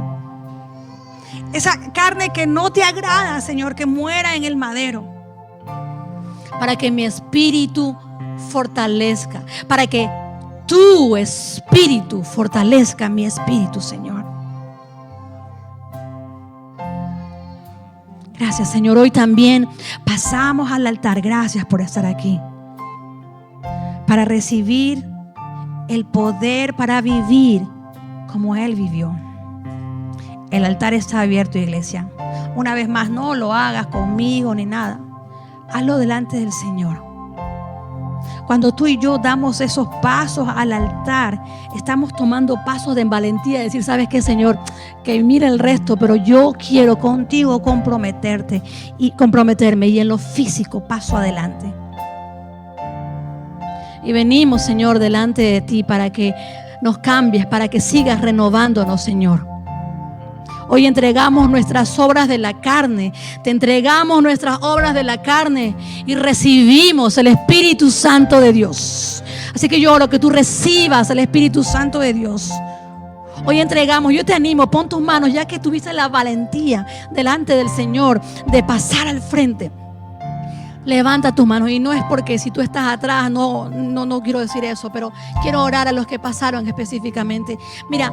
S1: Esa carne que no te agrada, Señor, que muera en el madero. Para que mi espíritu fortalezca. Para que tu espíritu fortalezca mi espíritu, Señor. Gracias, Señor. Hoy también pasamos al altar. Gracias por estar aquí, para recibir el poder para vivir como Él vivió. El altar está abierto, iglesia. Una vez más, no lo hagas conmigo ni nada. Hazlo delante del Señor. Cuando tú y yo damos esos pasos al altar, estamos tomando pasos de valentía, de decir, ¿sabes qué, Señor? Que mira el resto, pero yo quiero contigo comprometerme y en lo físico paso adelante. Y venimos, Señor, delante de ti para que nos cambies, para que sigas renovándonos, Señor. Hoy entregamos nuestras obras de la carne. Te entregamos nuestras obras de la carne y recibimos el Espíritu Santo de Dios. Así que yo oro que tú recibas el Espíritu Santo de Dios. Hoy entregamos, yo te animo, pon tus manos, ya que tuviste la valentía delante del Señor de pasar al frente. Levanta tus manos, y no es porque si tú estás atrás, no quiero decir eso, pero quiero orar a los que pasaron específicamente. Mira,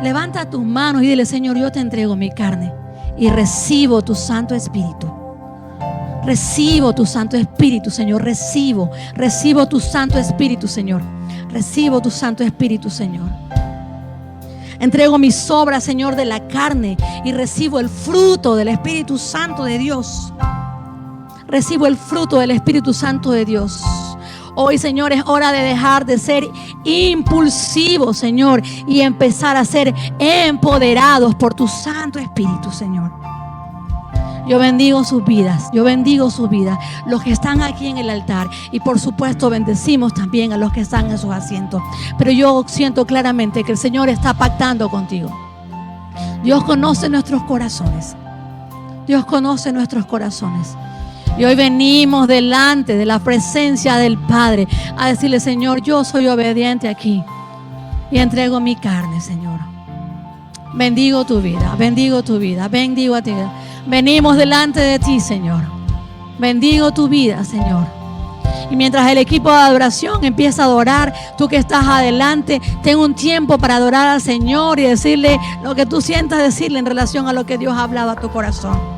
S1: levanta tus manos y dile, Señor, yo te entrego mi carne y recibo tu Santo Espíritu. Recibo tu Santo Espíritu, Señor. Recibo tu Santo Espíritu, Señor. Recibo tu Santo Espíritu, Señor. Entrego mis obras, Señor, de la carne y recibo el fruto del Espíritu Santo de Dios. Recibo el fruto del Espíritu Santo de Dios. Hoy, Señor, es hora de dejar de ser impulsivos, Señor, y empezar a ser empoderados por tu Santo Espíritu, Señor. Yo bendigo sus vidas, los que están aquí en el altar, y por supuesto bendecimos también a los que están en sus asientos. Pero yo siento claramente que el Señor está pactando contigo. Dios conoce nuestros corazones. Dios conoce nuestros corazones. Y hoy venimos delante de la presencia del Padre a decirle, Señor, yo soy obediente aquí y entrego mi carne, Señor. Bendigo tu vida, bendigo a ti. Venimos delante de ti, Señor. Bendigo tu vida, Señor. Y mientras el equipo de adoración empieza a adorar, tú que estás adelante, ten un tiempo para adorar al Señor y decirle lo que tú sientas decirle en relación a lo que Dios ha hablado a tu corazón.